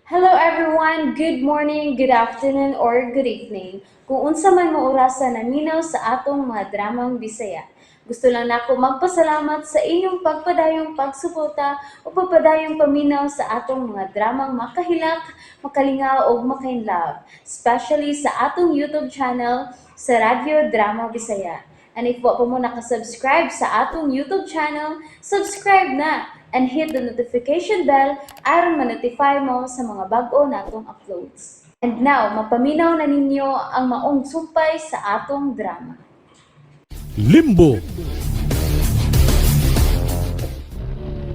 Hello everyone, good morning, good afternoon, or good evening. Kung unsa man mo orasan naminaw sa atong mga dramang Bisaya. Gusto lang nako magpasalamat sa inyong pagpadayong pagsuporta o pagpadayong paminaw sa atong mga dramang makahilak, makalingaw o makainlove, especially sa atong YouTube channel sa Radyo Drama Bisaya. And if wa pa mo nakasubscribe sa atong YouTube channel, subscribe na and hit the notification bell aron ma-notify mo sa mga bag-o natong uploads. And now, mapaminaw na ninyo ang maong sumpay sa atong drama. Limbo.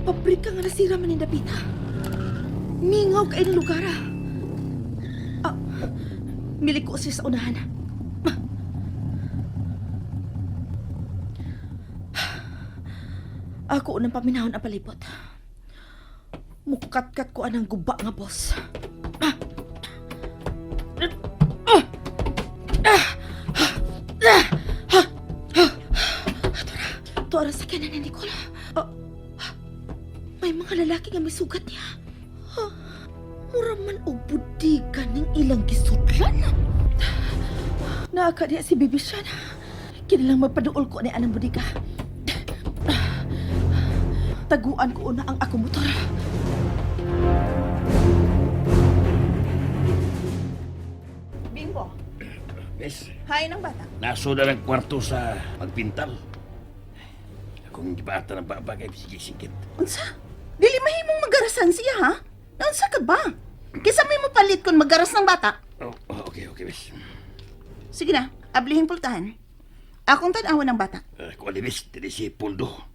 Pabrika nga nasira man ni Dapita. Mingaw ka ng lugar. Miliko siya sa unahan. Ako unang paminahon ang palibot. Mukat-kat ko anang guba nga boss. Tuara sa kanan ni Nicole. May mga lalaki nga may sugat niya. Mura man o budigan ng ilang gisudlan. Naaka niya si Bibi Shan. Kinilang magpaduol ko ni anang budiga. Taguan ko una ang ako motor. Bimbo, Bes, hain ang bata. nasoda ng kwarto sa magpintal. Akong gibata ng babagay, sige-sigit. Unsa? Dili mahimong magarasan siya, ha? Unsa ka ba? Kisa may mapalit kung magaras ng bata. Okay, bes. Sige na, ablihing pultahan. Akong tanawan ng bata. Kung bes, tili si Puldo.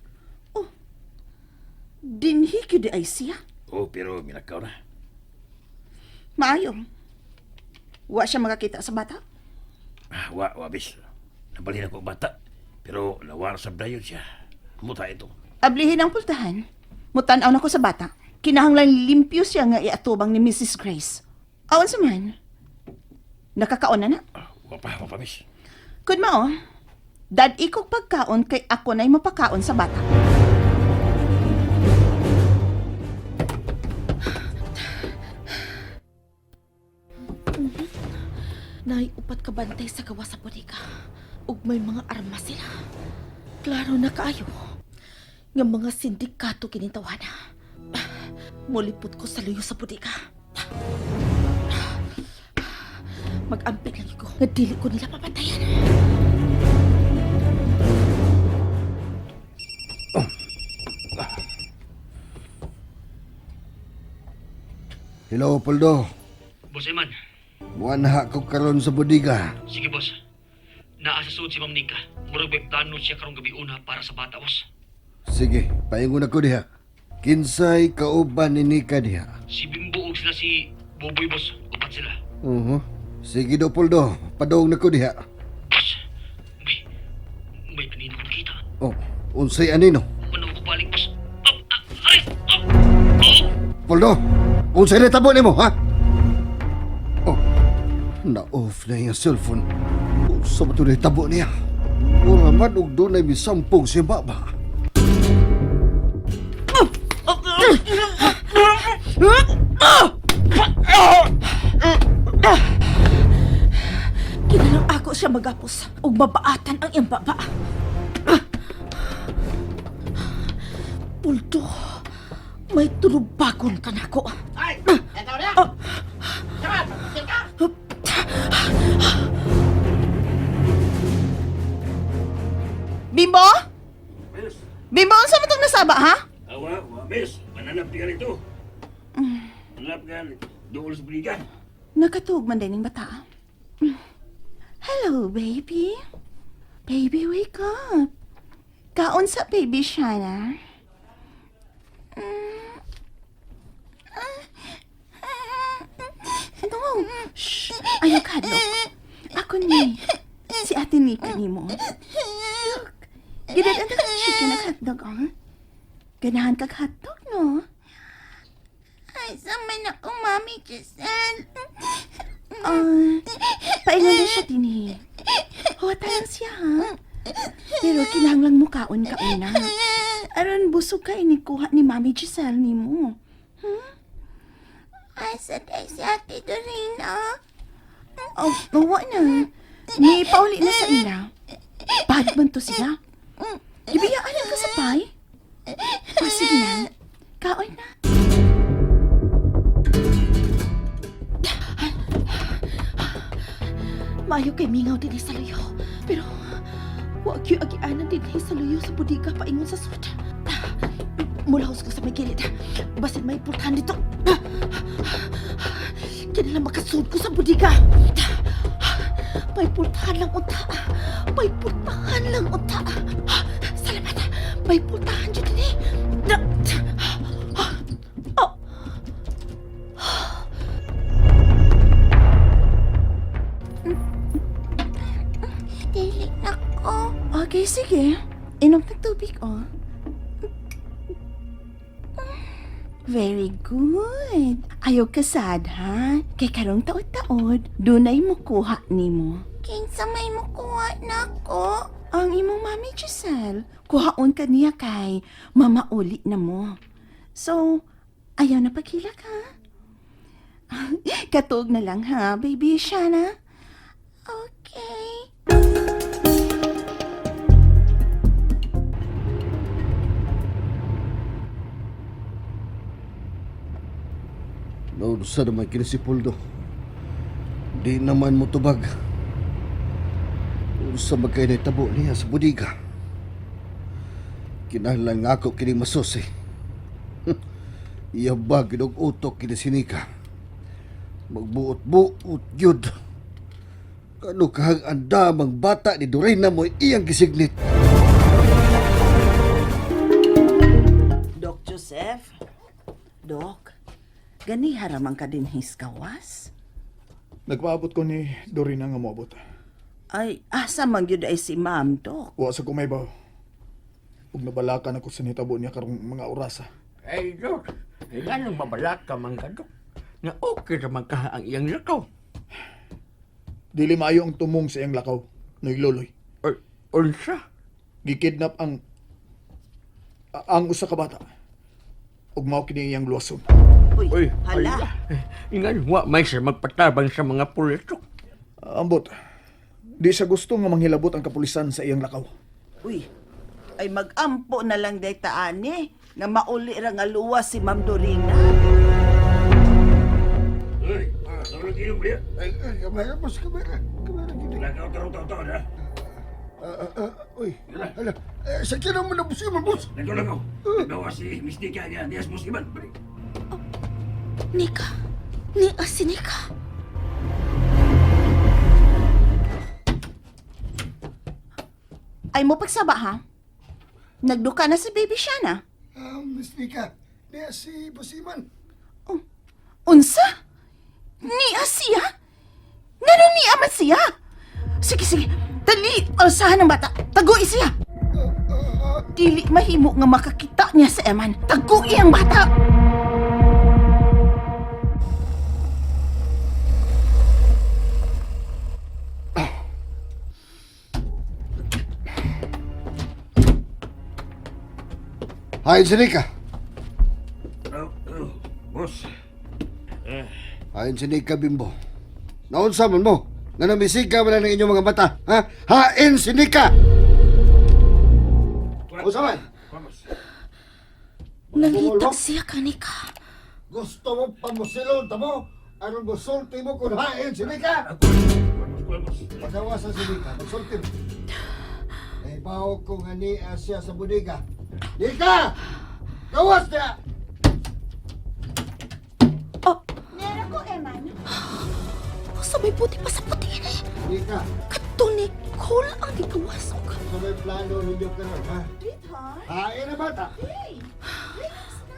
Dinhi di ay siya. Pero minakaw na. Maayo. Wa siya makakita sa bata. Wa, bes. Nabalhin ako bata. Pero lawar sa dayon siya. Muta ito. Ablihin ang pultahan. Mutanaw na ko sa bata. Kinahanglan limpyo siya nga iatubang ni Mrs. Grace. Awan sa man. Nakakaon na. Wa pa, bes. Kud mao, dad ikog pagkaon kay ako na'y mapakaon sa bata. Naiupat ka bantay sa gawa sa bodega. Ug may mga armas sila. Klaro na kaayo. Nga mga sindikato kinintawana. Mulipot ko sa luyo sa bodega. Mag-ampit lagi ko. Nga dili ko nila papantayan. Hello, Poldo. Boss Eman, Buwanha ko karon sa bodega. sige boss. Naa sa suod si Ma'am Nika. Murag may plano siya karong gabi una para sa bata, boss. Sige, paingon ako diha. Kinsay kauban ni Nika diha. Si Bimbo ug sila si Boboy, boss. Upat sila. Sige do, Poldo. Padong na ko diha. Boss, may panino ko nakita. Oh, unsay anino? Manong ko balik, boss. Aray! Poldo, unsay natabo nimo, ha? Oh, na-off na yung cellphone. Unsa ba ito na tabo niya? Mura man og doon ay misampog si Baba. Kinalang ako siya magapos. Ug mabaatan ang iyang baba. Pulto, may tulubagon ka na ko. Ay! Eto na! Saman! Ka! Bimbo? Bes, Bimbo, unsa man itong nasaba, ha? wa, bes. Mananap ka rito. Mananap ka doon sa buligan. Nakatug man din yung bata. Hello, baby. Baby, wake up. Kaon sa baby Shana. No. Shh. Ayaw ka, no. Ako ni. Si Ate Nika ni mo. Look. Ginadan ka chicken at hotdog, oh. Ganahan kag hotdog, no? Ay, saman ako, Mami Giselle. Paingon na siya din eh. Hota lang siya, ha? Pero kinahanglan mo kaon ka una. Aron busog ka inikuha ni Mami Giselle ni mo. Asa tayo si Ate Dorina? Oh, bawa na. May pauli na sa ila. Bad man to siya. Ibiyaan ang kasapay. O sige na. Kaon na. Maayo kay mingaw din sa luyo. Pero, wag yung agianan din sa luyo sa budiga paingon sa sud. Mulahos ko sa may gilid. Basin may pultahan dito. Kaya lang makasud ko sa budiga. May pultahan lang unta. May pultahan lang unta. Salamat. May pultahan dyan din eh. Oh. Dili na ko. Okay, sige. Inom ng tubig, oh. Very good. Ayaw ka sad, ha? Kay karong taod-taod, dunay mo kuha ni mo. Kinsa may mo kuha na ko? Ang imong mami Giselle. Kuhaon ka niya kay mamauli na mo. So, ayaw na paghilak, ha? Katog na lang, ha, baby Shana? Okay. Nausa naman kini si Puldo. Di naman mo tubag. Usa magkay na tabo niya sa budiga. Kinahanglan nga ako kini masusi. Iya ba ginog utok kini sinika. Magbuot-buot yun. Kano kahang andamang bata ni Dorina mo iyang gisignit. Doc Joseph? Doc, gani haramang ka din hiskawas? Nagpaabot ko ni Dorina nga moabot. Ay, asa man yun ay si ma'am, Doc? Wa sa kumaybaw. Ug nabalakan ako sa nitabo niya karong mga orasa. Ay, Dok, nga nang mabalak ka man ka, Dok. Nga okay naman ka ang iyang lakaw. Dili maayo ang tumong sa iyang lakaw. Nagloloy. Unsa? Gikidnap ang usa ka bata. Ug mao kini iyang luwason. Uy, hala. Ingan, wa may siya magpatabang sa mga pulis, Dok. Ambot. Di siya gusto nga manghilabot ang kapulisan sa iyang lakaw. Uy, ay mag-ampo na lang day taani nga mauli ra nga luwas si Ma'am Dorina. Uy, tawag ilong dia. Kamera, boss, kamera. Kamera, gini. Lakaw tarong-taon ha. Uy, hala. Sakyan naman na boss yun, boss. Lakaw. Gawa si Miss Nika nga. Dias mo si Iman. Nika. Ni si Nika. Ay mo pagsaba ha? Nagduka na si Baby Shana. Miss Nika, niya si Boss Iman. Unsa? Niya siya? Ngano niya man siya? Sige, dali, alsahan ng bata. Tagui siya. Dili mahimo nga makakita niya sa Eman. Tagui ang bata. Hain si Nika. Boss. Hain si Nika, Bimbo. Naunsa man mo? Nga namisika mo lang ng inyong mga mata. Ha? Hain si Nika! Unsa man? Nangita siya ka, Nika. Gusto mo pamusilon mo? Anong gusulti mo kung hain si Nika? Pagawasan si Nika, gusulti mo. Ay bawo ko nga niya siya sa budiga. Nika! Gawas niya! Meron ko, Eman. Sabay puti pa sa puti yan eh. Nika, Kato Nicole ang ikawas ko. sa may plano ninyo ka ron, ha? Sweetheart? Hain na bata! Hey! Relax na.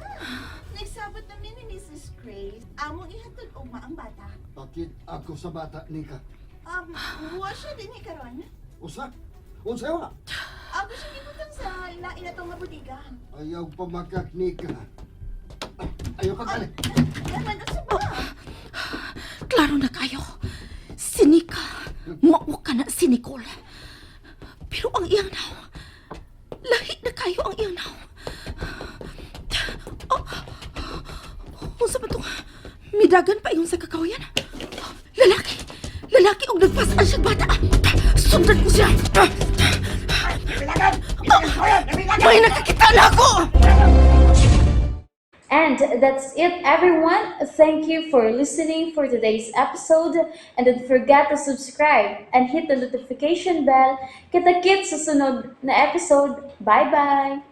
Nagsabot na ni Mrs. Grace. Among ihatod ugma ang bata. Bakit ako sa bata, Nika? Huwa siya din karon. Usa? Unsa wa? Ako siya gibutang sa lain na itong mabudiga. Ayaw pa magkak, Nika. Ayaw ka kali. Eman, ano ba? Klaro na kayo. Si Nika, mao ka na si Nicole. Pero ang iyang naw, lahi na kayo ang iyang naw. Unsa ba itong Dagan pa yung sa kakawayan. Lalaki! Lalaki og nagpasaan siya bata. Sundan ko siya. May nakakita na ako! And that's it, everyone. Thank you for listening for today's episode. And don't forget to subscribe and hit the notification bell. Kita-kits sa sunod na episode. Bye-bye!